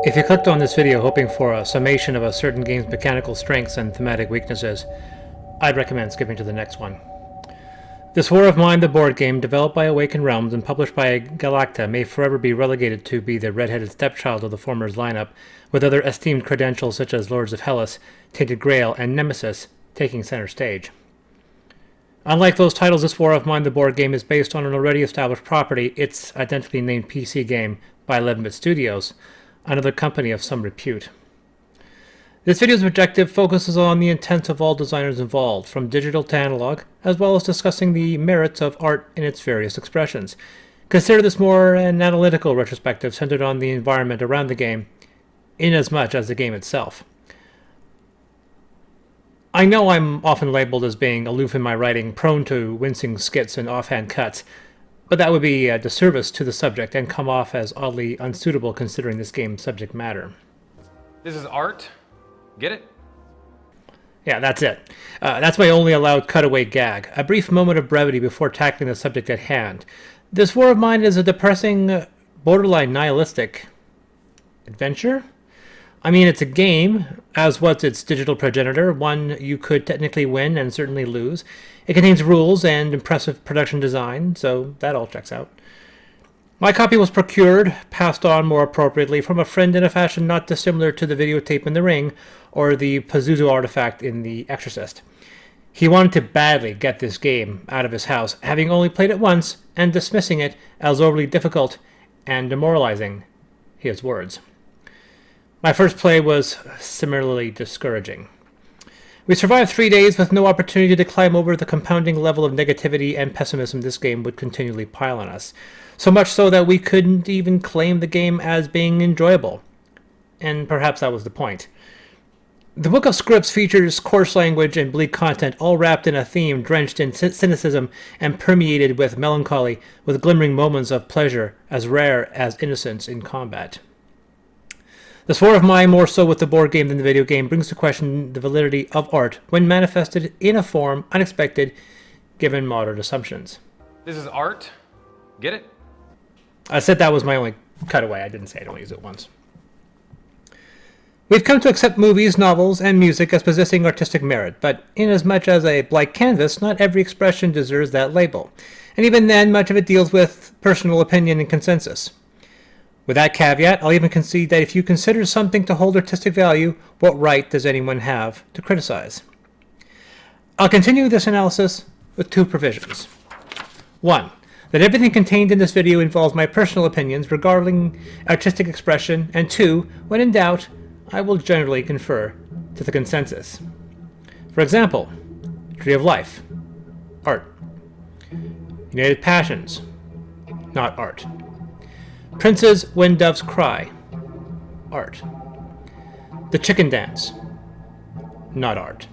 If you clicked on this video hoping for a summation of a certain game's mechanical strengths and thematic weaknesses, I'd recommend skipping to the next one. This War of Mine, the board game, developed by Awakened Realms and published by Galacta, may forever be relegated to be the red-headed stepchild of the former's lineup, with other esteemed credentials such as Lords of Hellas, Tainted Grail, and Nemesis taking center stage. Unlike those titles, this War of Mine, the board game, is based on an already established property, its identically named PC game by 11-Bit Studios, another company of some repute. This video's objective focuses on the intent of all designers involved, from digital to analog, as well as discussing the merits of art in its various expressions. Consider this more an analytical retrospective centered on the environment around the game, inasmuch as the game itself. I know I'm often labeled as being aloof in my writing, prone to wincing skits and offhand cuts, but that would be a disservice to the subject and come off as oddly unsuitable considering this game's subject matter. This is art. Get it? Yeah, that's it. That's my only allowed cutaway gag. A brief moment of brevity before tackling the subject at hand. This War of Mine is a depressing, borderline nihilistic adventure. I mean, it's a game, as was its digital progenitor, one you could technically win and certainly lose. It contains rules and impressive production design, so that all checks out. My copy was procured, passed on more appropriately, from a friend in a fashion not dissimilar to the videotape in The Ring or the Pazuzu artifact in The Exorcist. He wanted to badly get this game out of his house, having only played it once and dismissing it as overly difficult and demoralizing, his words. My first play was similarly discouraging. We survived 3 days with no opportunity to climb over the compounding level of negativity and pessimism this game would continually pile on us, so much so that we couldn't even claim the game as being enjoyable. And perhaps that was the point. The book of scripts features coarse language and bleak content, all wrapped in a theme drenched in cynicism and permeated with melancholy, with glimmering moments of pleasure as rare as innocence in combat. This War of Mine, more so with the board game than the video game, brings to question the validity of art when manifested in a form unexpected given modern assumptions. This is art. Get it? I said that was my only cutaway. I didn't say I'd only use it once. We've come to accept movies, novels, and music as possessing artistic merit, but inasmuch as a blank canvas, not every expression deserves that label. And even then, much of it deals with personal opinion and consensus. With that caveat, I'll even concede that if you consider something to hold artistic value, what right does anyone have to criticize? I'll continue this analysis with two provisions. 1. That everything contained in this video involves my personal opinions regarding artistic expression, and 2. When in doubt, I will generally confer to the consensus. For example, Tree of Life, art. United Passions, not art. Princes When Doves Cry, art. The Chicken Dance, not art.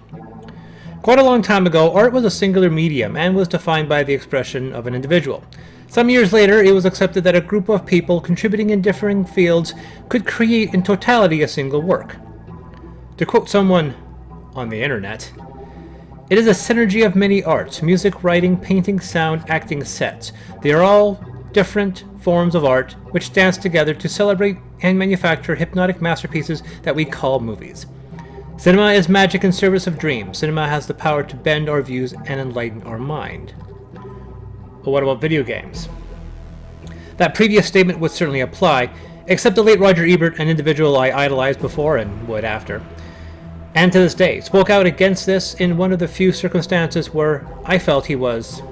Quite a long time ago, art was a singular medium and was defined by the expression of an individual. Some years later, it was accepted that a group of people contributing in differing fields could create in totality a single work. To quote someone on the internet, it is a synergy of many arts: music, writing, painting, sound, acting, sets. They are all different forms of art which dance together to celebrate and manufacture hypnotic masterpieces that we call movies. Cinema is magic in service of dreams. Cinema has the power to bend our views and enlighten our mind. But what about video games? That previous statement would certainly apply, except the late Roger Ebert, an individual I idolized before and would after, and to this day, spoke out against this in one of the few circumstances where I felt he was,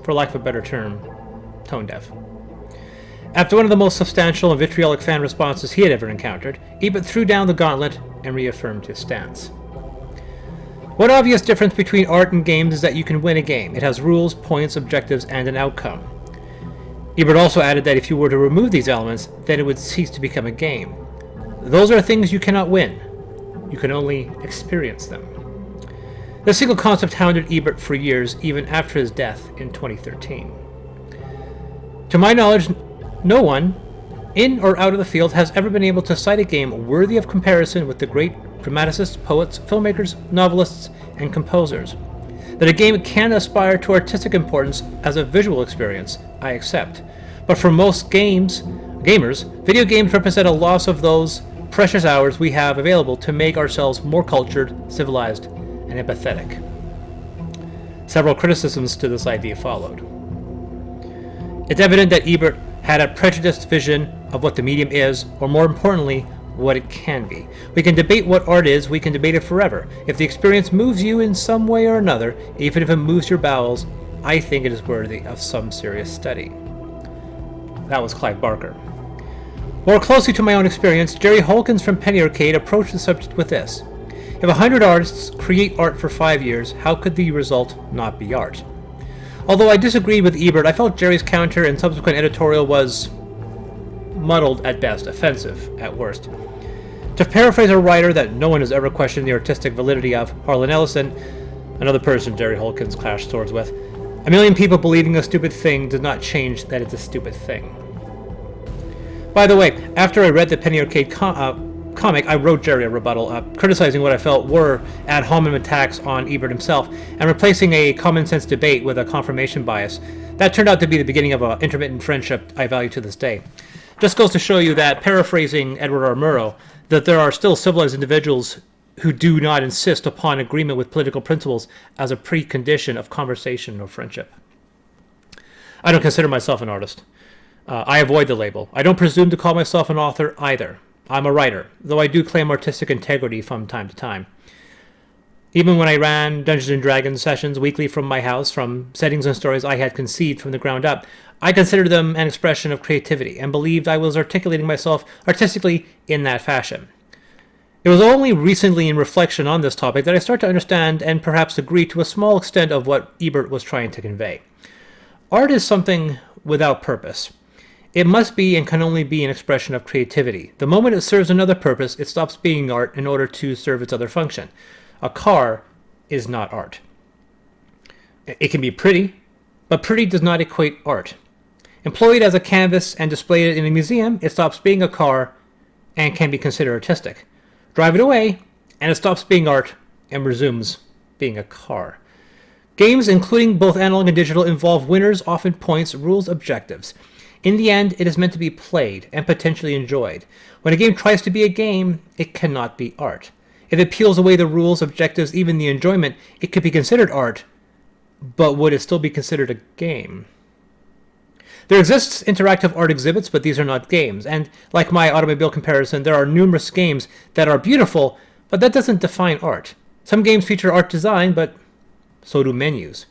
for lack of a better term, tone deaf. After one of the most substantial and vitriolic fan responses he had ever encountered, Ebert threw down the gauntlet and reaffirmed his stance. One obvious difference between art and games is that you can win a game. It has rules, points, objectives, and an outcome. Ebert also added that if you were to remove these elements, then it would cease to become a game. Those are things you cannot win. You can only experience them. This single concept hounded Ebert for years, even after his death in 2013. To my knowledge, no one, in or out of the field, has ever been able to cite a game worthy of comparison with the great dramaticists, poets, filmmakers, novelists, and composers. That a game can aspire to artistic importance as a visual experience, I accept. But for most gamers, video games represent a loss of those precious hours we have available to make ourselves more cultured, civilized, and empathetic. Several criticisms to this idea followed. It's evident that Ebert had a prejudiced vision of what the medium is, or more importantly, what it can be. We can debate what art is, we can debate it forever. If the experience moves you in some way or another, even if it moves your bowels, I think it is worthy of some serious study. That was Clive Barker. More closely to my own experience, Jerry Holkins from Penny Arcade approached the subject with this. If 100 artists create art for 5 years, how could the result not be art? Although I disagreed with Ebert, I felt Jerry's counter and subsequent editorial was muddled at best, offensive at worst. To paraphrase a writer that no one has ever questioned the artistic validity of, Harlan Ellison, another person Jerry Holkins clashed swords with, a million people believing a stupid thing does not change that it's a stupid thing. By the way, after I read the Penny Arcade comic, I wrote Jerry a rebuttal, criticizing what I felt were ad hominem attacks on Ebert himself, and replacing a common-sense debate with a confirmation bias. That turned out to be the beginning of an intermittent friendship I value to this day. Just goes to show you that, paraphrasing Edward R. Murrow, that there are still civilized individuals who do not insist upon agreement with political principles as a precondition of conversation or friendship. I don't consider myself an artist. I avoid the label. I don't presume to call myself an author either. I'm a writer, though I do claim artistic integrity from time to time. Even when I ran Dungeons & Dragons sessions weekly from my house, from settings and stories I had conceived from the ground up, I considered them an expression of creativity and believed I was articulating myself artistically in that fashion. It was only recently in reflection on this topic that I started to understand and perhaps agree to a small extent of what Ebert was trying to convey. Art is something without purpose. It must be and can only be an expression of creativity. The moment it serves another purpose, it stops being art in order to serve its other function. A car is not art. It can be pretty, but pretty does not equate art. Employed as a canvas and displayed in a museum, it stops being a car and can be considered artistic. Drive it away, and it stops being art and resumes being a car. Games, including both analog and digital, involve winners, often points, rules, objectives. In the end, it is meant to be played and potentially enjoyed. When a game tries to be a game, it cannot be art. If it peels away the rules, objectives, even the enjoyment, it could be considered art, but would it still be considered a game? There exists interactive art exhibits, but these are not games, and like my automobile comparison, there are numerous games that are beautiful, but that doesn't define art. Some games feature art design, but so do menus.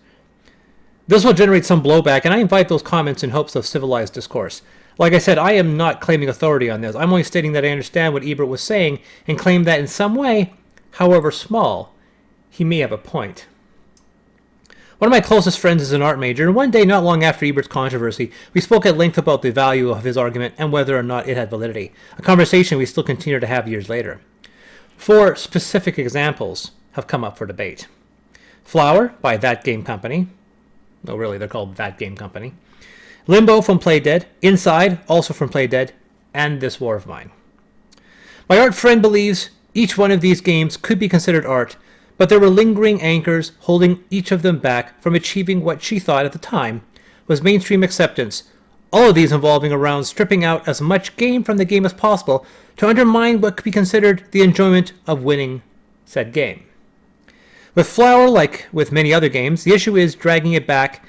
This will generate some blowback, and I invite those comments in hopes of civilized discourse. Like I said, I am not claiming authority on this. I'm only stating that I understand what Ebert was saying and claim that in some way, however small, he may have a point. One of my closest friends is an art major, and one day not long after Ebert's controversy, we spoke at length about the value of his argument and whether or not it had validity, a conversation we still continue to have years later. 4 specific examples have come up for debate. Flower by That Game Company. No, really, they're called That Game Company. Limbo from Playdead, Inside, also from Playdead, and This War of Mine. My art friend believes each one of these games could be considered art, but there were lingering anchors holding each of them back from achieving what she thought at the time was mainstream acceptance, all of these involving around stripping out as much game from the game as possible to undermine what could be considered the enjoyment of winning said game. With Flower, like with many other games, the issue is dragging it back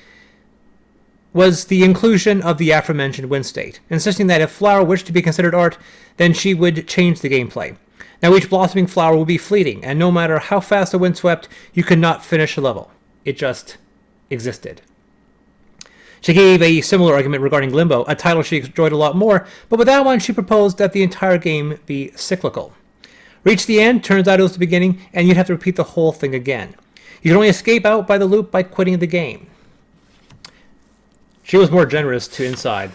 was the inclusion of the aforementioned win state, insisting that if Flower wished to be considered art, then she would change the gameplay. Now each blossoming flower will be fleeting, and no matter how fast the wind swept, you could not finish a level. It just existed. She gave a similar argument regarding Limbo, a title she enjoyed a lot more, but with that one she proposed that the entire game be cyclical. Reach the end, turns out it was the beginning, and you'd have to repeat the whole thing again. You can only escape out by the loop by quitting the game. She was more generous to Inside,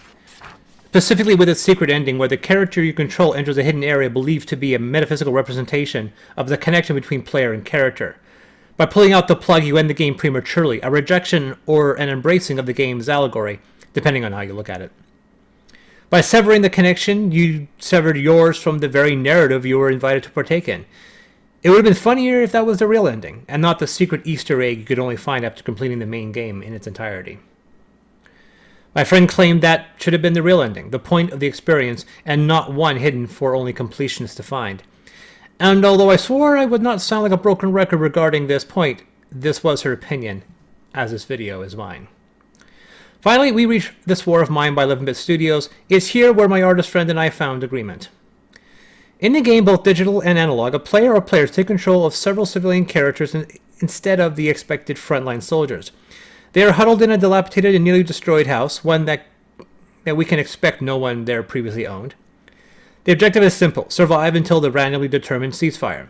specifically with its secret ending where the character you control enters a hidden area believed to be a metaphysical representation of the connection between player and character. By pulling out the plug, you end the game prematurely, a rejection or an embracing of the game's allegory, depending on how you look at it. By severing the connection, you severed yours from the very narrative you were invited to partake in. It would have been funnier if that was the real ending, and not the secret Easter egg you could only find after completing the main game in its entirety. My friend claimed that should have been the real ending, the point of the experience, and not one hidden for only completionists to find. And although I swore I would not sound like a broken record regarding this point, this was her opinion, as this video is mine. Finally, we reach This War of Mine by 11-Bit Studios. It's here where my artist friend and I found agreement. In the game, both digital and analog, a player or players take control of several civilian characters instead of the expected frontline soldiers. They are huddled in a dilapidated and nearly destroyed house, one that we can expect no one there previously owned. The objective is simple: survive until the randomly determined ceasefire.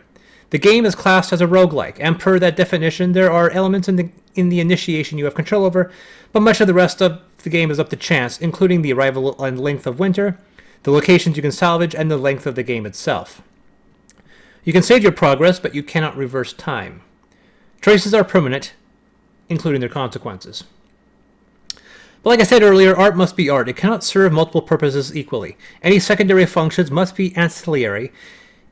The game is classed as a roguelike, and per that definition, there are elements in the initiation you have control over, but much of the rest of the game is up to chance, including the arrival and length of winter, the locations you can salvage, and the length of the game itself. You can save your progress, but you cannot reverse time. Choices are permanent, including their consequences. But like I said earlier, art must be art. It cannot serve multiple purposes equally. Any secondary functions must be ancillary,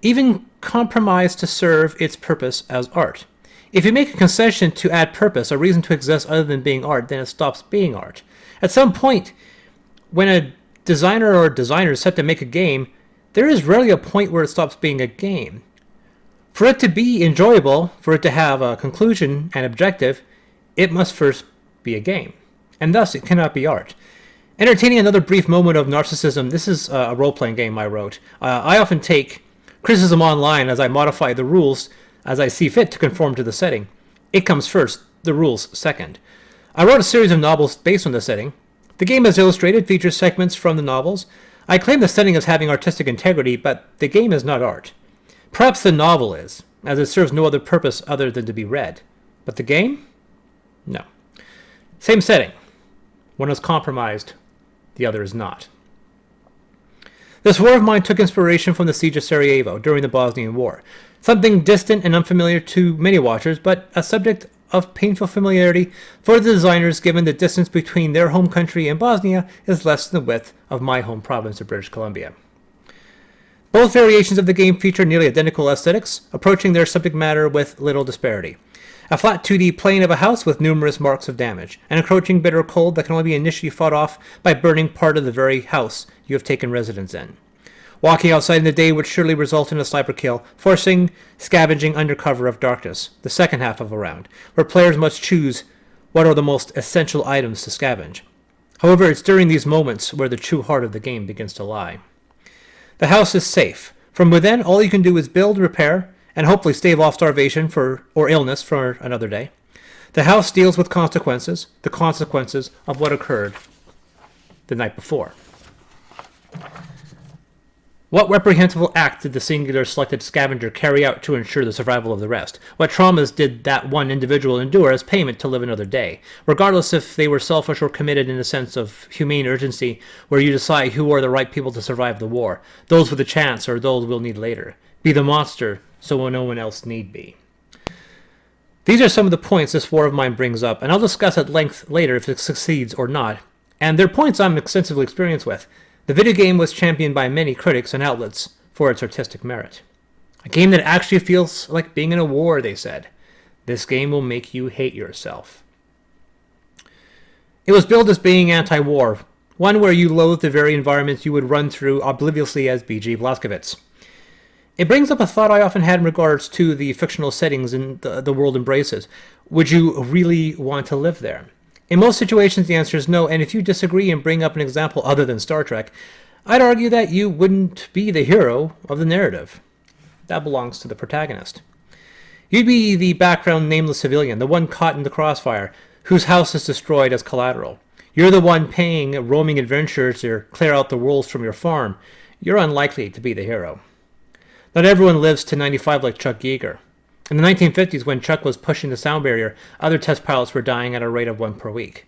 even compromised to serve its purpose as art. If you make a concession to add purpose, a reason to exist other than being art, then it stops being art. At some point, when a designer or designers set to make a game, there is rarely a point where it stops being a game. For it to be enjoyable, for it to have a conclusion and objective, it must first be a game, and thus it cannot be art. Entertaining another brief moment of narcissism, this is a role-playing game I wrote. I often take criticism online as I modify the rules as I see fit to conform to the setting. It comes first, the rules second. I wrote a series of novels based on the setting. The game as illustrated features segments from the novels. I claim the setting as having artistic integrity, but the game is not art. Perhaps the novel is, as it serves no other purpose other than to be read. But the game? No. Same setting. One is compromised, the other is not. This War of Mine took inspiration from the siege of Sarajevo during the Bosnian War. Something distant and unfamiliar to many watchers, but a subject of painful familiarity for the designers given the distance between their home country and Bosnia is less than the width of my home province of British Columbia. Both variations of the game feature nearly identical aesthetics, approaching their subject matter with little disparity. A flat 2D plane of a house with numerous marks of damage, an encroaching bitter cold that can only be initially fought off by burning part of the very house you have taken residence in. Walking outside in the day would surely result in a sniper kill, forcing scavenging under cover of darkness, the second half of a round, where players must choose what are the most essential items to scavenge. However, it's during these moments where the true heart of the game begins to lie. The house is safe. From within, all you can do is build, repair, and hopefully stave off starvation or illness for another day. The house deals with consequences, the consequences of what occurred the night before. What reprehensible act did the singular selected scavenger carry out to ensure the survival of the rest? What traumas did that one individual endure as payment to live another day? Regardless if they were selfish or committed in a sense of humane urgency, where you decide who are the right people to survive the war, those with a chance or those we'll need later. Be the monster so no one else need be. These are some of the points this War of Mine brings up, and I'll discuss at length later if it succeeds or not, and they're points I'm extensively experienced with. The video game was championed by many critics and outlets for its artistic merit. A game that actually feels like being in a war, they said. This game will make you hate yourself. It was billed as being anti-war, one where you loathe the very environments you would run through obliviously as B.G. Blazkowicz. It brings up a thought I often had in regards to the fictional settings in the world embraces. Would you really want to live there? In most situations, the answer is no, and if you disagree and bring up an example other than Star Trek, I'd argue that you wouldn't be the hero of the narrative. That belongs to the protagonist. You'd be the background nameless civilian, the one caught in the crossfire, whose house is destroyed as collateral. You're the one paying roaming adventurers to clear out the wolves from your farm. You're unlikely to be the hero. Not everyone lives to 95 like Chuck Yeager. In the 1950s, when Chuck was pushing the sound barrier, other test pilots were dying at a rate of 1 per week.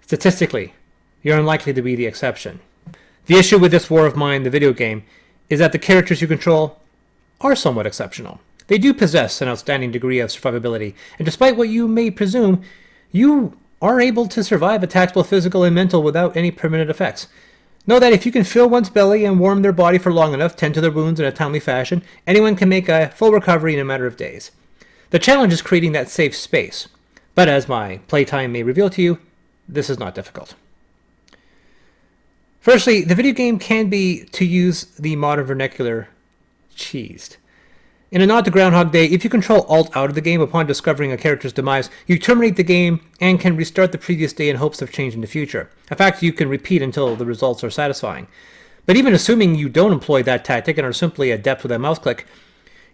Statistically, you're unlikely to be the exception. The issue with this War of Mine, the video game, is that the characters you control are somewhat exceptional. They do possess an outstanding degree of survivability, and despite what you may presume, you are able to survive attacks both physical and mental without any permanent effects. Know that if you can fill one's belly and warm their body for long enough, tend to their wounds in a timely fashion, anyone can make a full recovery in a matter of days. The challenge is creating that safe space. But as my playtime may reveal to you, this is not difficult. Firstly, the video game can be, to use the modern vernacular, cheesed. In a nod to Groundhog Day, if you control Alt out of the game upon discovering a character's demise, you terminate the game and can restart the previous day in hopes of change in the future. A fact you can repeat until the results are satisfying. But even assuming you don't employ that tactic and are simply adept with a mouse click,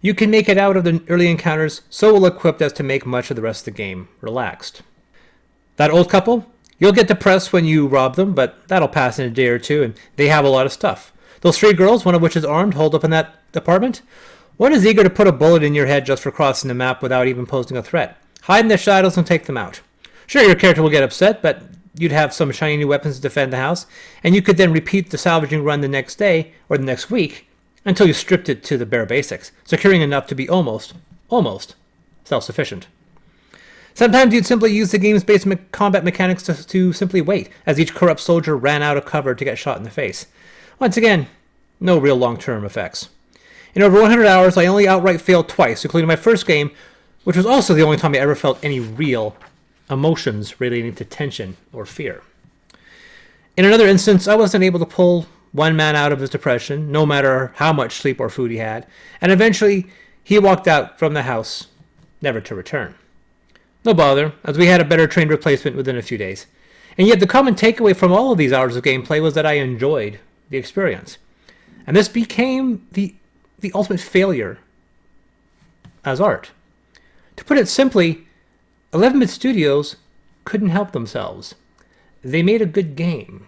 you can make it out of the early encounters so well equipped as to make much of the rest of the game relaxed. That old couple? You'll get depressed when you rob them, but that'll pass in a day or two, and they have a lot of stuff. Those three girls, one of which is armed, holed up in that apartment? One is eager to put a bullet in your head just for crossing the map without even posing a threat. Hide in their shadows and take them out. Sure, your character will get upset, but you'd have some shiny new weapons to defend the house, and you could then repeat the salvaging run the next day or the next week until you stripped it to the bare basics, securing enough to be almost self-sufficient. Sometimes you'd simply use the game's basic combat mechanics to simply wait, as each corrupt soldier ran out of cover to get shot in the face. Once again, no real long-term effects. In over 100 hours, I only outright failed twice, including my first game, which was also the only time I ever felt any real emotions relating to tension or fear. In another instance, I wasn't able to pull one man out of his depression, no matter how much sleep or food he had, and eventually he walked out from the house, never to return. No bother, as we had a better trained replacement within a few days. And yet the common takeaway from all of these hours of gameplay was that I enjoyed the experience. And this became the ultimate failure as art. To put it simply, 11-bit studios couldn't help themselves. They made a good game.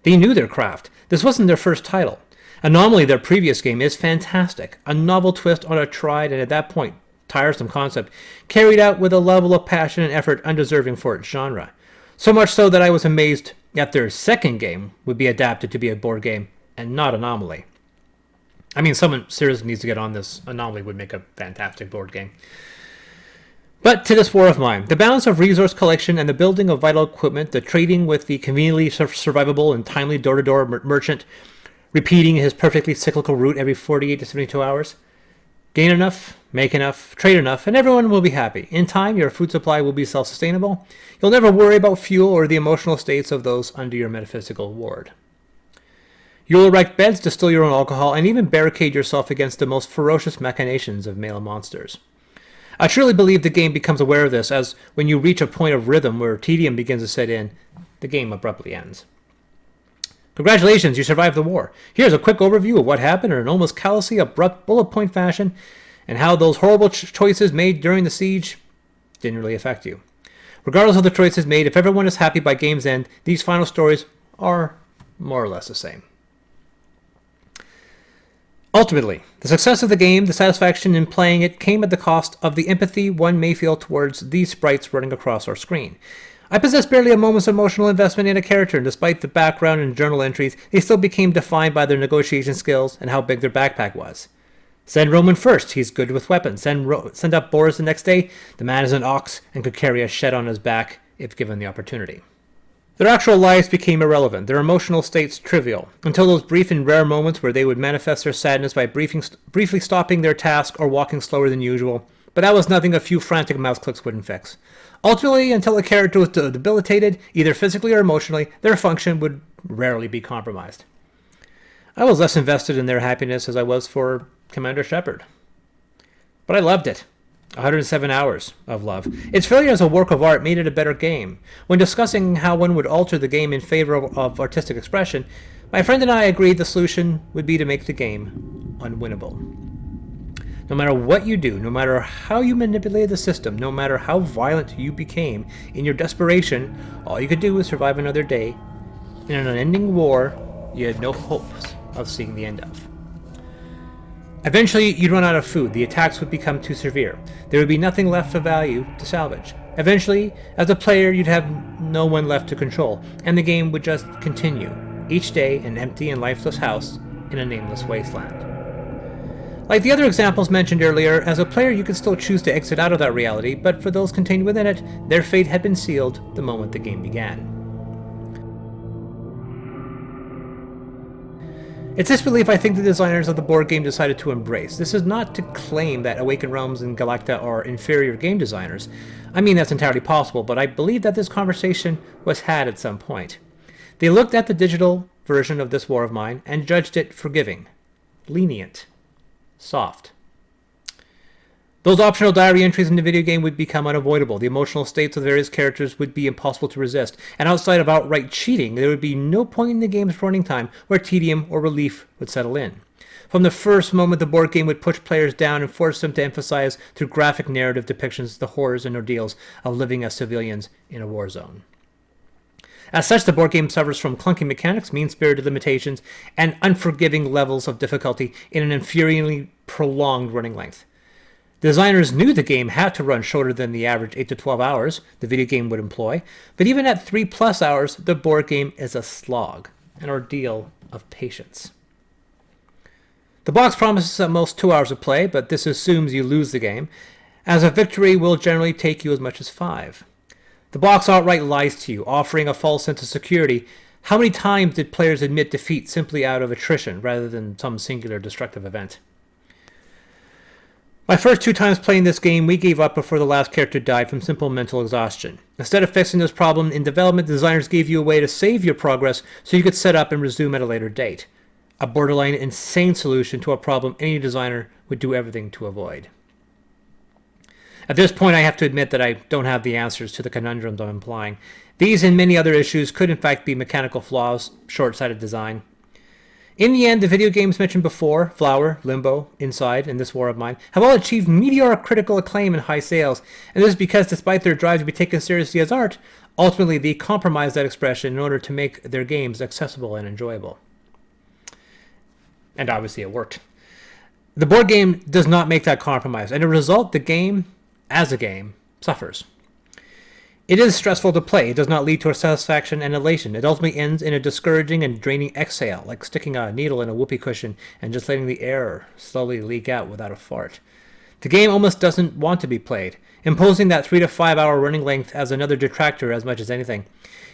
They knew their craft. This wasn't their first title. Anomaly, their previous game, is fantastic. A novel twist on a tried and at that point tiresome concept, carried out with a level of passion and effort undeserving for its genre. So much so that I was amazed that their second game would be adapted to be a board game and not Anomaly. I mean, someone seriously needs to get on this. Anomaly would make a fantastic board game. But to this war of mine, the balance of resource collection and the building of vital equipment, the trading with the conveniently survivable and timely door-to-door merchant, repeating his perfectly cyclical route every 48 to 72 hours. Gain enough, make enough, trade enough, and everyone will be happy. In time, your food supply will be self-sustainable. You'll never worry about fuel or the emotional states of those under your metaphysical ward. You will erect beds, distill your own alcohol, and even barricade yourself against the most ferocious machinations of male monsters. I truly believe the game becomes aware of this, as when you reach a point of rhythm where tedium begins to set in, the game abruptly ends. Congratulations, you survived the war. Here's a quick overview of what happened in an almost callously abrupt bullet point fashion, and how those horrible choices made during the siege didn't really affect you. Regardless of the choices made, if everyone is happy by game's end, these final stories are more or less the same. Ultimately, the success of the game, the satisfaction in playing it, came at the cost of the empathy one may feel towards these sprites running across our screen. I possessed barely a moment's emotional investment in a character, and despite the background and journal entries, they still became defined by their negotiation skills and how big their backpack was. Send Roman first, he's good with weapons. Send up Boris the next day, the man is an ox and could carry a shed on his back if given the opportunity. Their actual lives became irrelevant, their emotional states trivial, until those brief and rare moments where they would manifest their sadness by briefly stopping their task or walking slower than usual, but that was nothing a few frantic mouse clicks wouldn't fix. Ultimately, until a character was debilitated, either physically or emotionally, their function would rarely be compromised. I was less invested in their happiness as I was for Commander Shepard. But I loved it. 107 hours of love. Its failure as a work of art made it a better game. When discussing how one would alter the game in favor of artistic expression, my friend and I agreed the solution would be to make the game unwinnable. No matter what you do, no matter how you manipulated the system, no matter how violent you became, in your desperation, all you could do was survive another day. In an unending war, you had no hopes of seeing the end of. Eventually, you'd run out of food. The attacks would become too severe. There would be nothing left of value to salvage. Eventually, as a player, you'd have no one left to control, and the game would just continue, each day an empty and lifeless house in a nameless wasteland. Like the other examples mentioned earlier, as a player you could still choose to exit out of that reality, but for those contained within it, their fate had been sealed the moment the game began. It's this belief I think the designers of the board game decided to embrace. This is not to claim that Awakened Realms and Galacta are inferior game designers. I mean, that's entirely possible, but I believe that this conversation was had at some point. They looked at the digital version of this war of mine and judged it forgiving, lenient, soft. Those optional diary entries in the video game would become unavoidable. The emotional states of the various characters would be impossible to resist, and outside of outright cheating, there would be no point in the game's running time where tedium or relief would settle in. From the first moment, the board game would push players down and force them to emphasize through graphic narrative depictions the horrors and ordeals of living as civilians in a war zone. As such, the board game suffers from clunky mechanics, mean-spirited limitations, and unforgiving levels of difficulty in an infuriatingly prolonged running length. Designers knew the game had to run shorter than the average 8 to 12 hours the video game would employ, but even at 3+ hours, the board game is a slog, an ordeal of patience. The box promises at most 2 hours of play, but this assumes you lose the game, as a victory will generally take you as much as 5. The box outright lies to you, offering a false sense of security. How many times did players admit defeat simply out of attrition rather than some singular destructive event? My first 2 times playing this game, we gave up before the last character died from simple mental exhaustion. Instead of fixing this problem in development, designers gave you a way to save your progress so you could set up and resume at a later date. A borderline insane solution to a problem any designer would do everything to avoid. At this point, I have to admit that I don't have the answers to the conundrums I'm implying. These and many other issues could in fact be mechanical flaws, short-sighted design. In the end, the video games mentioned before, Flower, Limbo, Inside, and This War of Mine, have all achieved meteoric critical acclaim and high sales, and this is because despite their drive to be taken seriously as art, ultimately they compromise that expression in order to make their games accessible and enjoyable. And obviously it worked. The board game does not make that compromise, and as a result, the game, as a game, suffers. It is stressful to play. It does not lead to a satisfaction and elation. It ultimately ends in a discouraging and draining exhale, like sticking a needle in a whoopee cushion and just letting the air slowly leak out without a fart. The game almost doesn't want to be played, imposing that 3 to 5 hour running length as another detractor as much as anything.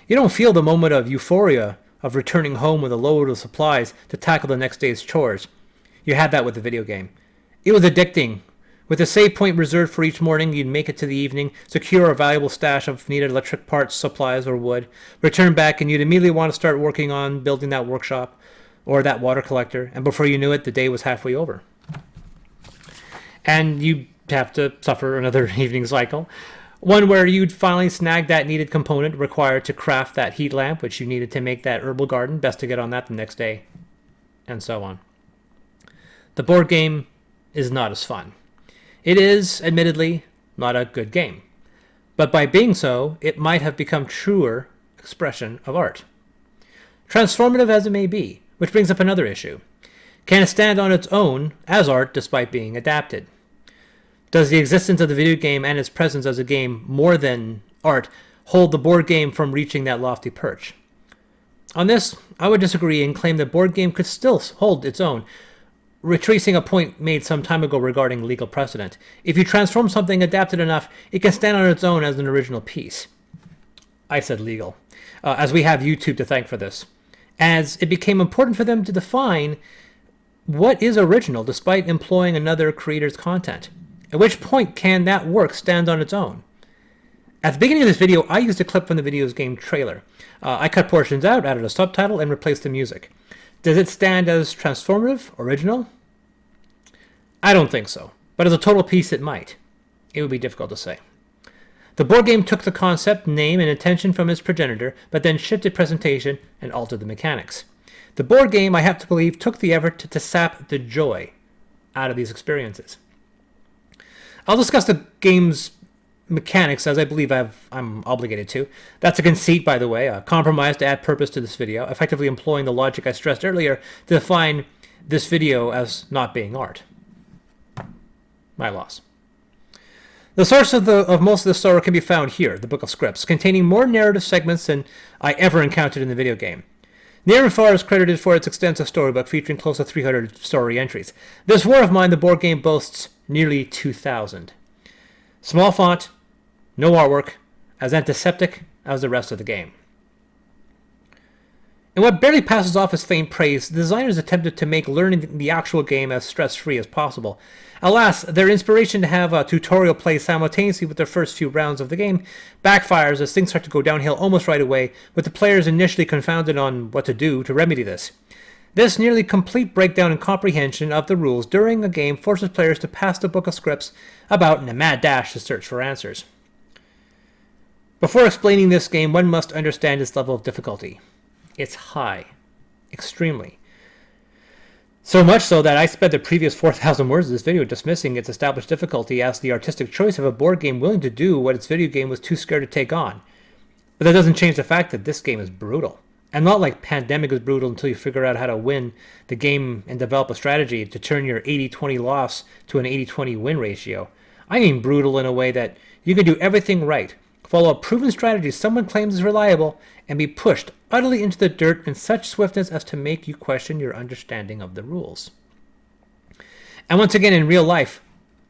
You don't feel the moment of euphoria of returning home with a load of supplies to tackle the next day's chores. You had that with the video game. It was addicting. With a save point reserved for each morning, you'd make it to the evening, secure a valuable stash of needed electric parts, supplies, or wood, return back, and you'd immediately want to start working on building that workshop or that water collector, and before you knew it, the day was halfway over. And you'd have to suffer another evening cycle, one where you'd finally snag that needed component required to craft that heat lamp, which you needed to make that herbal garden, best to get on that the next day, and so on. The board game is not as fun. It is, admittedly, not a good game, but by being so, it might have become truer expression of art. Transformative as it may be, which brings up another issue. Can it stand on its own as art despite being adapted? Does the existence of the video game and its presence as a game more than art hold the board game from reaching that lofty perch? On this, I would disagree and claim the board game could still hold its own, retracing a point made some time ago regarding legal precedent. If you transform something adapted enough, it can stand on its own as an original piece. I said legal, as we have YouTube to thank for this, as it became important for them to define what is original despite employing another creator's content. At which point can that work stand on its own? At the beginning of this video, I used a clip from the video's game trailer. I cut portions out, added a subtitle, and replaced the music. Does it stand as transformative, original? I don't think so, but as a total piece it might. It would be difficult to say. The board game took the concept, name, and intention from its progenitor, but then shifted presentation and altered the mechanics. The board game, I have to believe, took the effort to sap the joy out of these experiences. I'll discuss the game's mechanics as I believe I'm obligated to. That's a conceit, by the way, a compromise to add purpose to this video, effectively employing the logic I stressed earlier to define this video as not being art. My loss. The source of most of the story can be found here, the Book of Scripts, containing more narrative segments than I ever encountered in the video game. Near and Far is credited for its extensive storybook featuring close to 300 story entries. This War of Mine, the board game, boasts nearly 2,000. Small font, no artwork, as antiseptic as the rest of the game. And what barely passes off as faint praise, the designers attempted to make learning the actual game as stress-free as possible. Alas, their inspiration to have a tutorial play simultaneously with their first few rounds of the game backfires as things start to go downhill almost right away, with the players initially confounded on what to do to remedy this. This nearly complete breakdown in comprehension of the rules during a game forces players to pass the book of scripts about in a mad dash to search for answers. Before explaining this game, one must understand its level of difficulty. It's high. Extremely. So much so that I spent the previous 4,000 words of this video dismissing its established difficulty as the artistic choice of a board game willing to do what its video game was too scared to take on. But that doesn't change the fact that this game is brutal. And not like Pandemic is brutal until you figure out how to win the game and develop a strategy to turn your 80-20 loss to an 80-20 win ratio. I mean brutal in a way that you can do everything right, follow a proven strategy someone claims is reliable, and be pushed utterly into the dirt in such swiftness as to make you question your understanding of the rules. And once again, in real life,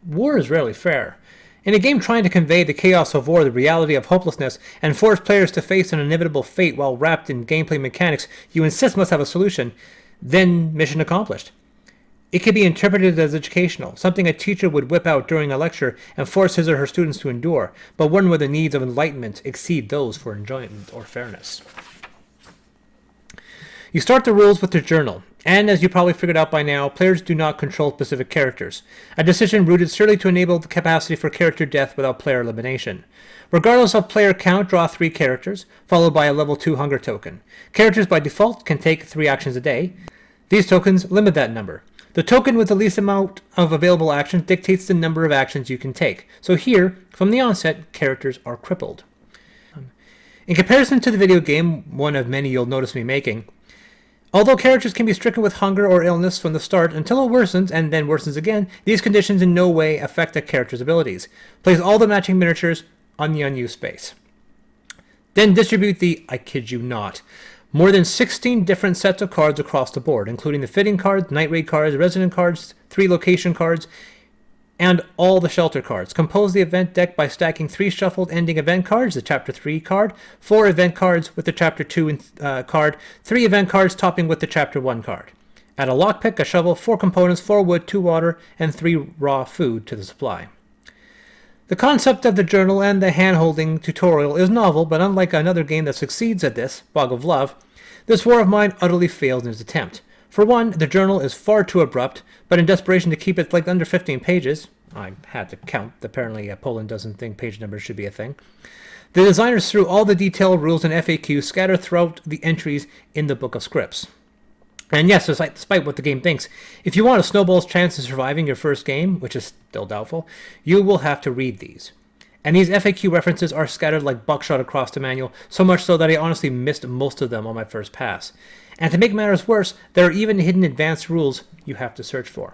war is rarely fair. In a game trying to convey the chaos of war, the reality of hopelessness, and force players to face an inevitable fate while wrapped in gameplay mechanics you insist must have a solution, then mission accomplished. It can be interpreted as educational, something a teacher would whip out during a lecture and force his or her students to endure, but one where the needs of enlightenment exceed those for enjoyment or fairness. You start the rules with the journal, and as you probably figured out by now, players do not control specific characters, a decision rooted solely to enable the capacity for character death without player elimination. Regardless of player count, draw 3 characters, followed by a level 2 hunger token. Characters by default can take 3 actions a day. These tokens limit that number. The token with the least amount of available actions dictates the number of actions you can take. So here, from the onset, characters are crippled. In comparison to the video game, one of many you'll notice me making, although characters can be stricken with hunger or illness from the start until it worsens and then worsens again, these conditions in no way affect a character's abilities. Place all the matching miniatures on the unused space. Then distribute the, I kid you not, more than 16 different sets of cards across the board, including the fitting cards, night raid cards, resident cards, 3 location cards, and all the shelter cards. Compose the event deck by stacking 3 shuffled ending event cards, the Chapter 3 card, 4 event cards with the Chapter 2 card, 3 event cards topping with the Chapter 1 card. Add a lockpick, a shovel, 4 components, 4 wood, 2 water, and 3 raw food to the supply. The concept of the journal and the hand-holding tutorial is novel, but unlike another game that succeeds at this, Fog of Love, this War of Mine utterly failed in its attempt. For one, the journal is far too abrupt, but in desperation to keep it under 15 pages, I had to count, apparently Poland doesn't think page numbers should be a thing, the designers threw all the detailed rules and FAQs scattered throughout the entries in the Book of Scripts. And yes, despite what the game thinks, if you want a snowball's chance of surviving your first game, which is still doubtful, you will have to read these. And these FAQ references are scattered like buckshot across the manual, so much so that I honestly missed most of them on my first pass. And to make matters worse, there are even hidden advanced rules you have to search for.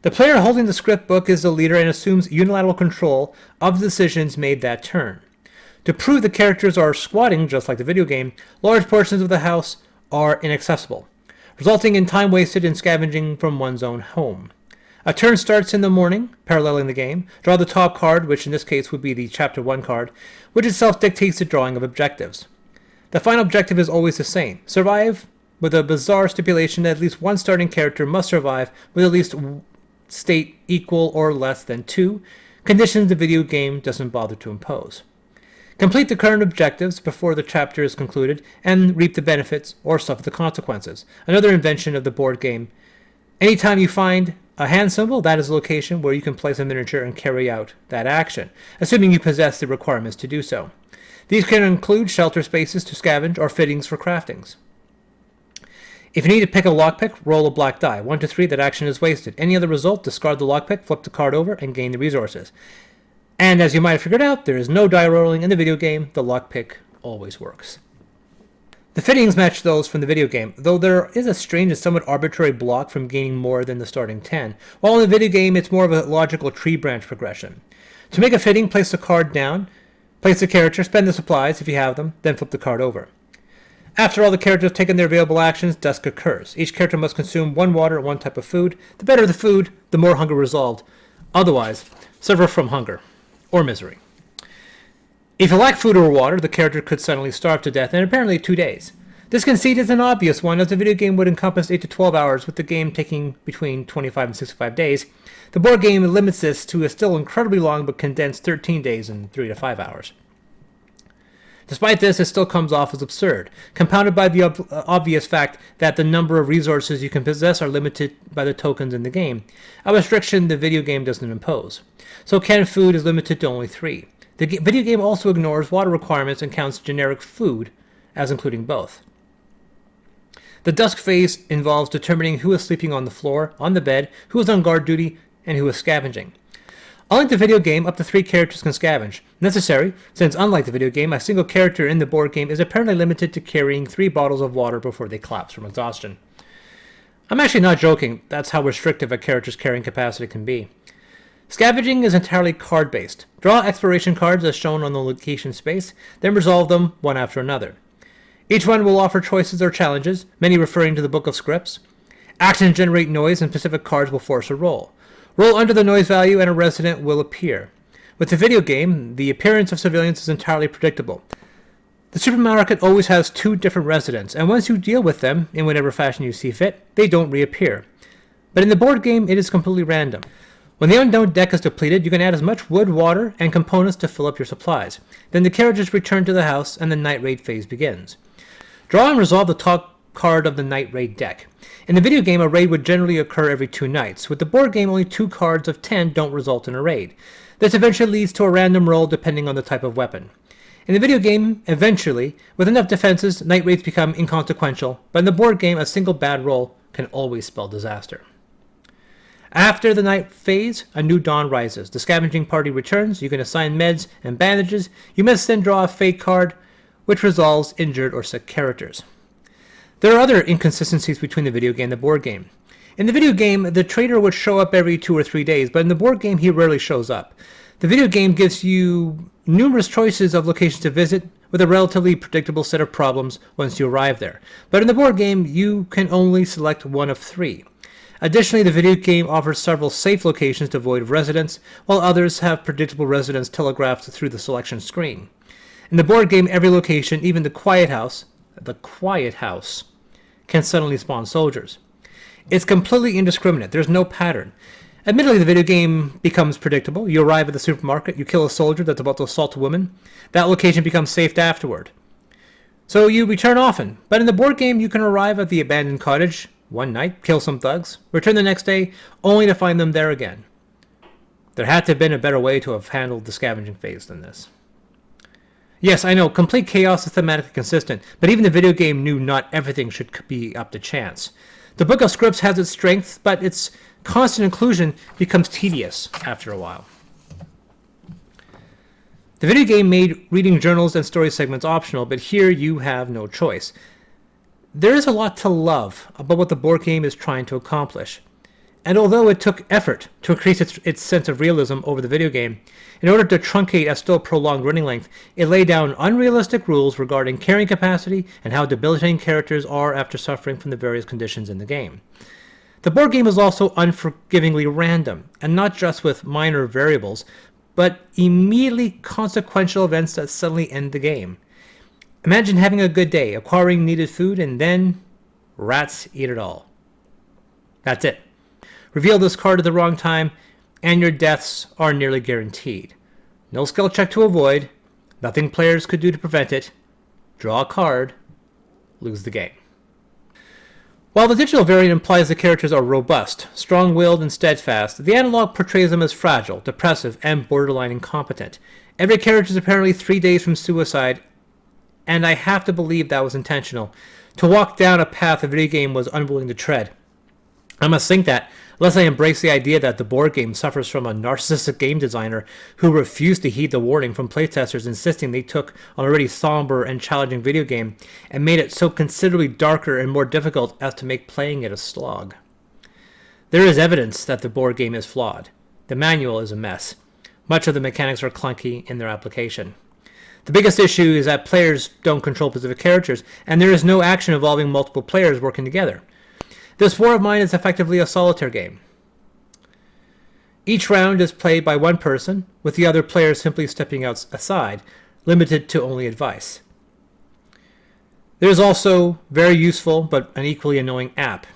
The player holding the script book is the leader and assumes unilateral control of the decisions made that turn. To prove the characters are squatting, just like the video game, large portions of the house are inaccessible, resulting in time wasted in scavenging from one's own home. A turn starts in the morning, paralleling the game. Draw the top card, which in this case would be the Chapter 1 card, which itself dictates the drawing of objectives. The final objective is always the same: survive, with a bizarre stipulation that at least one starting character must survive with at least state equal or less than 2, conditions the video game doesn't bother to impose. Complete the current objectives before the chapter is concluded, and reap the benefits or suffer the consequences. Another invention of the board game. Anytime you find a hand symbol, that is a location where you can place a miniature and carry out that action, assuming you possess the requirements to do so. These can include shelter spaces to scavenge or fittings for craftings. If you need to pick a lockpick, roll a black die. 1 to 3, that action is wasted. Any other result, discard the lockpick, flip the card over, and gain the resources. And as you might have figured out, there is no die rolling in the video game. The lockpick always works. The fittings match those from the video game, though there is a strange and somewhat arbitrary block from gaining more than the starting 10, while in the video game it's more of a logical tree branch progression. To make a fitting, place the card down, place the character, spend the supplies if you have them, then flip the card over. After all the characters have taken their available actions, dusk occurs. Each character must consume 1 water and 1 type of food. The better the food, the more hunger resolved. Otherwise, suffer from hunger or misery. If you lack food or water, the character could suddenly starve to death in apparently 2 days. This conceit is an obvious one, as the video game would encompass 8 to 12 hours, with the game taking between 25 and 65 days. The board game limits this to a still incredibly long but condensed 13 days and 3 to 5 hours. Despite this, it still comes off as absurd, compounded by the obvious fact that the number of resources you can possess are limited by the tokens in the game, a restriction the video game doesn't impose. So canned food is limited to only 3. The video game also ignores water requirements and counts generic food as including both. The dusk phase involves determining who is sleeping on the floor, on the bed, who is on guard duty, and who is scavenging. Unlike the video game, up to 3 characters can scavenge. Necessary, since unlike the video game, a single character in the board game is apparently limited to carrying 3 bottles of water before they collapse from exhaustion. I'm actually not joking, that's how restrictive a character's carrying capacity can be. Scavenging is entirely card-based. Draw exploration cards as shown on the location space, then resolve them one after another. Each one will offer choices or challenges, many referring to the Book of Scripts. Actions generate noise and specific cards will force a roll. Roll under the noise value and a resident will appear. With the video game, the appearance of civilians is entirely predictable. The supermarket always has 2 different residents, and once you deal with them, in whatever fashion you see fit, they don't reappear. But in the board game, it is completely random. When the unknown deck is depleted, you can add as much wood, water, and components to fill up your supplies. Then the characters return to the house, and the night raid phase begins. Draw and resolve the top card of the night raid deck. In the video game, a raid would generally occur every 2 nights. With the board game, only 2 cards of 10 don't result in a raid. This eventually leads to a random roll depending on the type of weapon. In the video game, eventually, with enough defenses, night raids become inconsequential, but in the board game, a single bad roll can always spell disaster. After the night phase, a new dawn rises. The scavenging party returns, you can assign meds and bandages. You must then draw a fate card, which resolves injured or sick characters. There are other inconsistencies between the video game and the board game. In the video game, the trader would show up every 2 or 3 days, but in the board game, he rarely shows up. The video game gives you numerous choices of locations to visit, with a relatively predictable set of problems once you arrive there. But in the board game, you can only select one of 3. Additionally, the video game offers several safe locations devoid of residents, while others have predictable residents telegraphed through the selection screen. In the board game, every location, even the quiet house, can suddenly spawn soldiers. It's completely indiscriminate. There's no pattern. Admittedly, the video game becomes predictable. You arrive at the supermarket, you kill a soldier that's about to assault a woman. That location becomes safe afterward. So you return often. But in the board game, you can arrive at the abandoned cottage one night, kill some thugs, return the next day, only to find them there again. There had to have been a better way to have handled the scavenging phase than this. Yes, I know, complete chaos is thematically consistent, but even the video game knew not everything should be up to chance. The Book of Scripts has its strengths, but its constant inclusion becomes tedious after a while. The video game made reading journals and story segments optional, but here you have no choice. There is a lot to love about what the board game is trying to accomplish. And although it took effort to increase its sense of realism over the video game, in order to truncate a still prolonged running length, it laid down unrealistic rules regarding carrying capacity and how debilitating characters are after suffering from the various conditions in the game. The board game is also unforgivingly random, and not just with minor variables, but immediately consequential events that suddenly end the game. Imagine having a good day, acquiring needed food, and then rats eat it all. That's it. Reveal this card at the wrong time, and your deaths are nearly guaranteed. No skill check to avoid, nothing players could do to prevent it. Draw a card, lose the game. While the digital variant implies the characters are robust, strong-willed, and steadfast, the analog portrays them as fragile, depressive, and borderline incompetent. Every character is apparently 3 days from suicide, and I have to believe that was intentional, to walk down a path the video game was unwilling to tread. I must think that, unless I embrace the idea that the board game suffers from a narcissistic game designer who refused to heed the warning from playtesters insisting they took an already somber and challenging video game and made it so considerably darker and more difficult as to make playing it a slog. There is evidence that the board game is flawed. The manual is a mess. Much of the mechanics are clunky in their application. The biggest issue is that players don't control specific characters, and there is no action involving multiple players working together. This War of Mine is effectively a solitaire game. Each round is played by one person, with the other player simply stepping aside, limited to only advice. There's also very useful but an equally annoying app.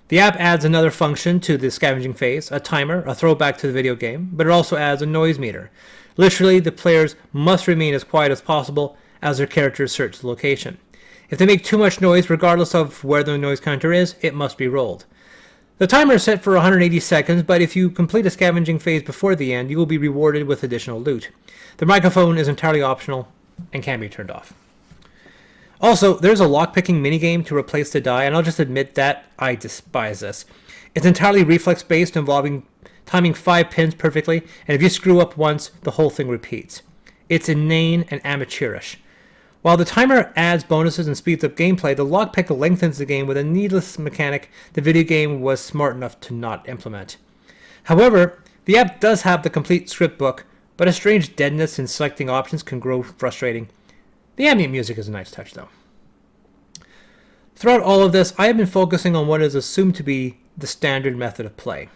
The app adds another function to the scavenging phase, a timer, a throwback to the video game, but it also adds a noise meter. Literally, the players must remain as quiet as possible as their characters search the location. If they make too much noise, regardless of where the noise counter is, it must be rolled. The timer is set for 180 seconds, but if you complete a scavenging phase before the end, you will be rewarded with additional loot. The microphone is entirely optional and can be turned off. Also, there's a lockpicking minigame to replace the die, and I'll just admit that I despise this. It's entirely reflex-based, involving timing 5 pins perfectly, and if you screw up once, the whole thing repeats. It's inane and amateurish. While the timer adds bonuses and speeds up gameplay, the lockpick lengthens the game with a needless mechanic the video game was smart enough to not implement. However, the app does have the complete script book, but a strange deadness in selecting options can grow frustrating. The ambient music is a nice touch, though. Throughout all of this, I have been focusing on what is assumed to be the standard method of play,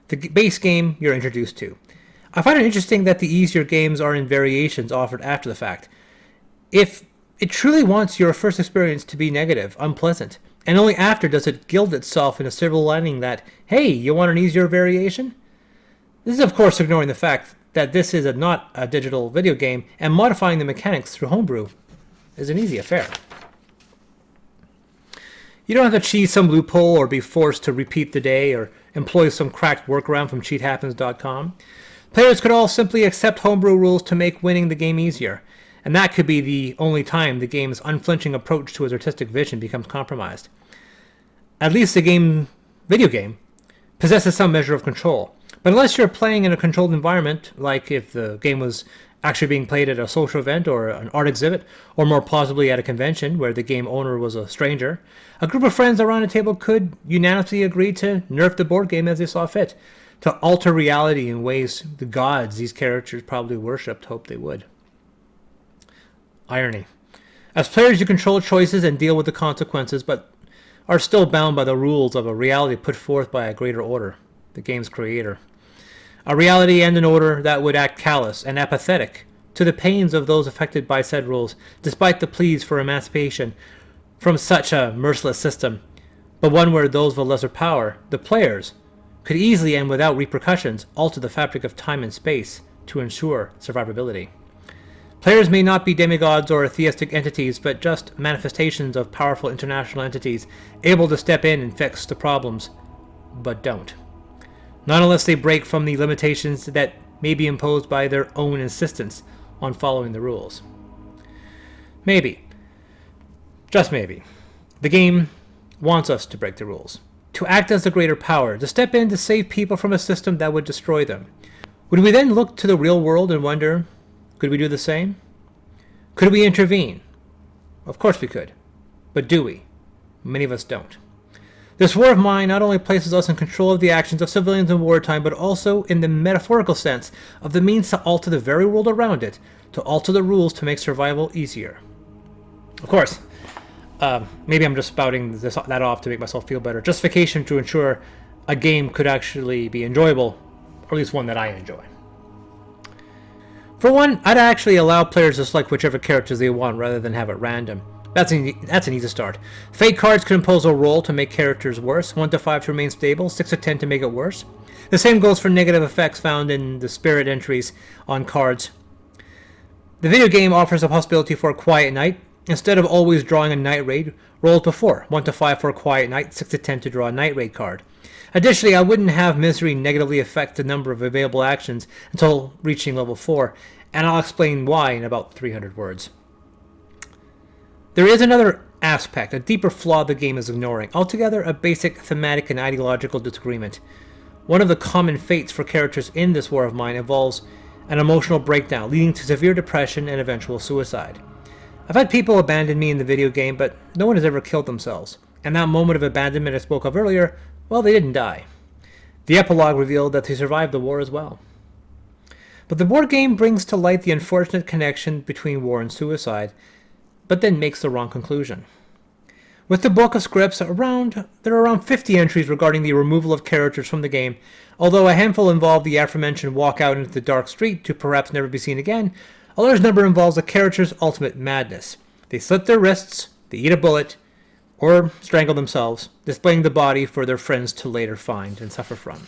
the base game you're introduced to. I find it interesting that the easier games are in variations offered after the fact. If it truly wants your first experience to be negative, unpleasant, and only after does it gild itself in a silver lining that, hey, you want an easier variation? This is of course ignoring the fact that this is not a digital video game, and modifying the mechanics through homebrew is an easy affair. You don't have to cheese some loophole or be forced to repeat the day or employ some cracked workaround from cheathappens.com. Players could all simply accept homebrew rules to make winning the game easier, and that could be the only time the game's unflinching approach to its artistic vision becomes compromised. At least the video game possesses some measure of control. But unless you're playing in a controlled environment, like if the game was actually being played at a social event or an art exhibit, or more plausibly at a convention where the game owner was a stranger, a group of friends around a table could unanimously agree to nerf the board game as they saw fit, to alter reality in ways the gods these characters probably worshipped hoped they would. Irony. As players, you control choices and deal with the consequences, but are still bound by the rules of a reality put forth by a greater order, the game's creator. A reality and an order that would act callous and apathetic to the pains of those affected by said rules, despite the pleas for emancipation from such a merciless system, but one where those with lesser power, the players, could easily and without repercussions alter the fabric of time and space to ensure survivability. Players may not be demigods or theistic entities, but just manifestations of powerful international entities able to step in and fix the problems, but don't. Not unless they break from the limitations that may be imposed by their own insistence on following the rules. Maybe, just maybe, the game wants us to break the rules, to act as the greater power, to step in to save people from a system that would destroy them. Would we then look to the real world and wonder, could we do the same? Could we intervene? Of course we could. But do we? Many of us don't. This war of mine not only places us in control of the actions of civilians in wartime, but also in the metaphorical sense of the means to alter the very world around it, to alter the rules to make survival easier. Of course, maybe I'm just spouting that off to make myself feel better. Justification to ensure a game could actually be enjoyable, or at least one that I enjoy. For one, I'd actually allow players to select whichever characters they want rather than have it random. That's an easy start. Fate cards could impose a roll to make characters worse, 1 to 5 to remain stable, 6 to 10 to make it worse. The same goes for negative effects found in the spirit entries on cards. The video game offers a possibility for a quiet night. Instead of always drawing a night raid, rolls before, 1 to 5 for a quiet night, 6 to 10 to draw a night raid card. Additionally, I wouldn't have misery negatively affect the number of available actions until reaching level 4, and I'll explain why in about 300 words. There is another aspect, a deeper flaw the game is ignoring, altogether a basic thematic and ideological disagreement. One of the common fates for characters in this war of mine involves an emotional breakdown, leading to severe depression and eventual suicide. I've had people abandon me in the video game, but no one has ever killed themselves, and that moment of abandonment I spoke of earlier, well, they didn't die. The epilogue revealed that they survived the war as well. But the board game brings to light the unfortunate connection between war and suicide, but then makes the wrong conclusion. With the book of scripts, there are around 50 entries regarding the removal of characters from the game, although a handful involve the aforementioned walk out into the dark street to perhaps never be seen again. A large number involves the character's ultimate madness. They slit their wrists, they eat a bullet, or strangle themselves, displaying the body for their friends to later find and suffer from.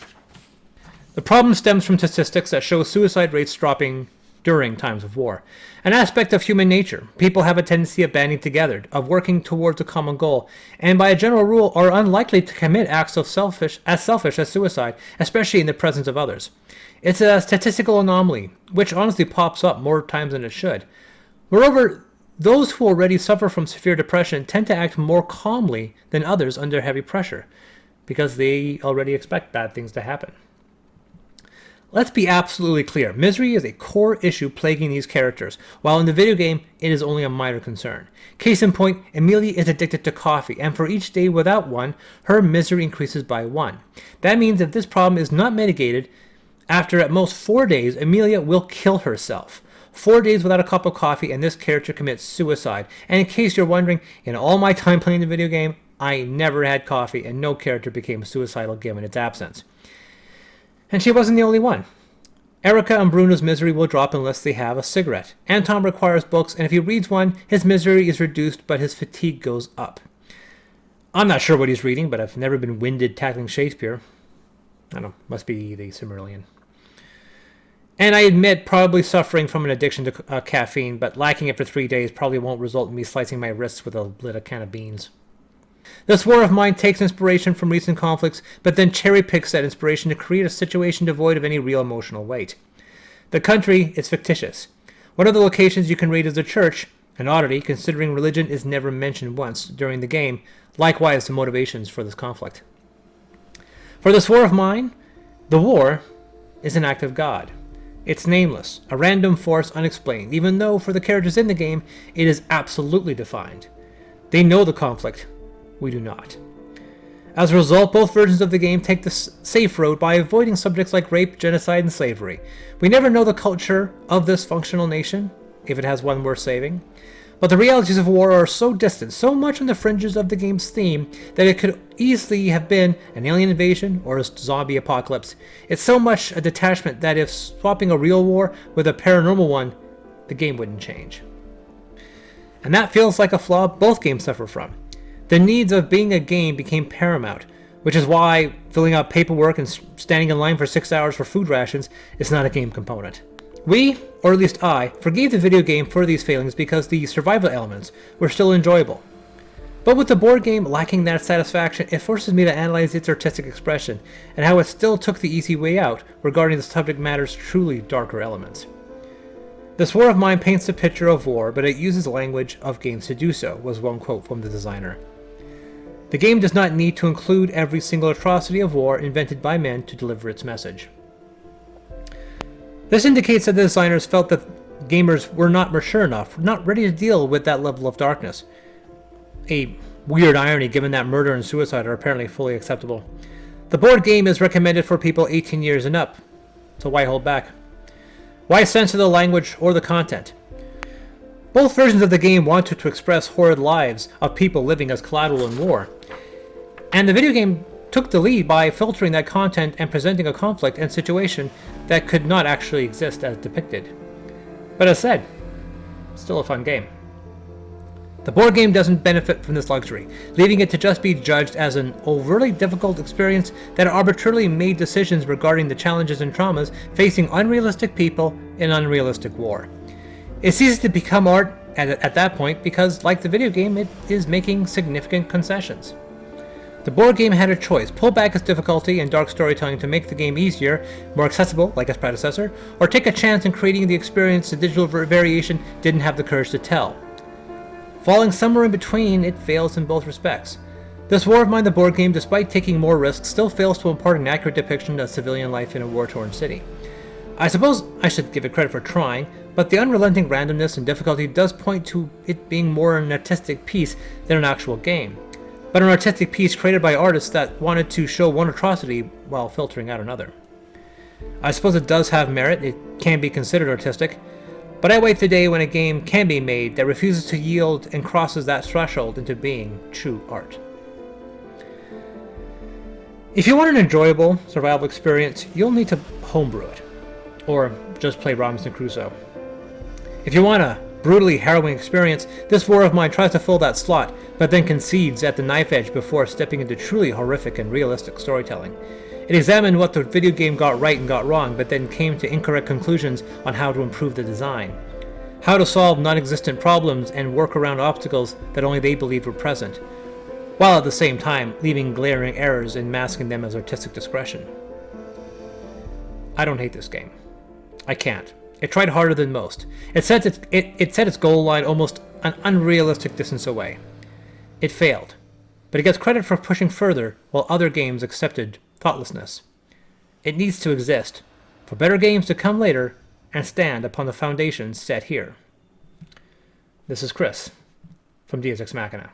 The problem stems from statistics that show suicide rates dropping during times of war. An aspect of human nature. People have a tendency of banding together, of working towards a common goal, and by a general rule are unlikely to commit acts of selfish as suicide, especially in the presence of others. It's a statistical anomaly, which honestly pops up more times than it should. Moreover, those who already suffer from severe depression tend to act more calmly than others under heavy pressure, because they already expect bad things to happen. Let's be absolutely clear. Misery is a core issue plaguing these characters, while in the video game, it is only a minor concern. Case in point, Amelia is addicted to coffee, and for each day without one, her misery increases by 1. That means if this problem is not mitigated, after at most 4 days, Amelia will kill herself. 4 days without a cup of coffee, and this character commits suicide. And in case you're wondering, in all my time playing the video game, I never had coffee, and no character became suicidal given its absence. And she wasn't the only one. Erica and Bruno's misery will drop unless they have a cigarette. Anton requires books, and if he reads one, his misery is reduced, but his fatigue goes up. I'm not sure what he's reading, but I've never been winded tackling Shakespeare. I don't know, must be the Silmarillion. And I admit probably suffering from an addiction to caffeine, but lacking it for 3 days probably won't result in me slicing my wrists with a lit can of beans. This war of mine takes inspiration from recent conflicts, but then cherry-picks that inspiration to create a situation devoid of any real emotional weight. The country is fictitious. One of the locations you can raid is a church, an oddity considering religion is never mentioned once during the game, likewise the motivations for this conflict. For this war of mine, the war is an act of God. It's nameless, a random force unexplained, even though for the characters in the game, it is absolutely defined. They know the conflict. We do not. As a result, both versions of the game take the safe road by avoiding subjects like rape, genocide, and slavery. We never know the culture of this functional nation, if it has one worth saving. But the realities of war are so distant, so much on the fringes of the game's theme, that it could easily have been an alien invasion or a zombie apocalypse. It's so much a detachment that if swapping a real war with a paranormal one, the game wouldn't change. And that feels like a flaw both games suffer from. The needs of being a game became paramount, which is why filling out paperwork and standing in line for 6 hours for food rations is not a game component. We, or at least I, forgave the video game for these failings because the survival elements were still enjoyable. But with the board game lacking that satisfaction, it forces me to analyze its artistic expression and how it still took the easy way out regarding the subject matter's truly darker elements. This war of mine paints a picture of war, but it uses language of games to do so, was one quote from the designer. The game does not need to include every single atrocity of war invented by men to deliver its message. This indicates that the designers felt that gamers were not mature enough, not ready to deal with that level of darkness. A weird irony given that murder and suicide are apparently fully acceptable. The board game is recommended for people 18 years and up, so why hold back? Why censor the language or the content? Both versions of the game wanted to express horrid lives of people living as collateral in war. And the video game took the lead by filtering that content and presenting a conflict and situation that could not actually exist as depicted. But as said, still a fun game. The board game doesn't benefit from this luxury, leaving it to just be judged as an overtly difficult experience that arbitrarily made decisions regarding the challenges and traumas facing unrealistic people in unrealistic war. It's easy to become art at that point because, like the video game, it is making significant concessions. The board game had a choice: pull back its difficulty and dark storytelling to make the game easier, more accessible like its predecessor, or take a chance in creating the experience the digital variation didn't have the courage to tell. Falling somewhere in between, it fails in both respects. This War of Mine, the board game, despite taking more risks, still fails to impart an accurate depiction of civilian life in a war-torn city. I suppose I should give it credit for trying, but the unrelenting randomness and difficulty does point to it being more an artistic piece than an actual game. But an artistic piece created by artists that wanted to show one atrocity while filtering out another. I suppose it does have merit, it can be considered artistic, but I wait the day when a game can be made that refuses to yield and crosses that threshold into being true art. If you want an enjoyable survival experience, you'll need to homebrew it, or just play Robinson Crusoe. If you want a brutally harrowing experience, this war of mine tries to fill that slot, but then concedes at the knife edge before stepping into truly horrific and realistic storytelling. It examined what the video game got right and got wrong, but then came to incorrect conclusions on how to improve the design. How to solve non-existent problems and work around obstacles that only they believed were present, while at the same time leaving glaring errors and masking them as artistic discretion. I don't hate this game. I can't. It tried harder than most. It set its goal line almost an unrealistic distance away. It failed, but it gets credit for pushing further while other games accepted thoughtlessness. It needs to exist, for better games to come later and stand upon the foundations set here. This is Chris from Deus Ex Machina.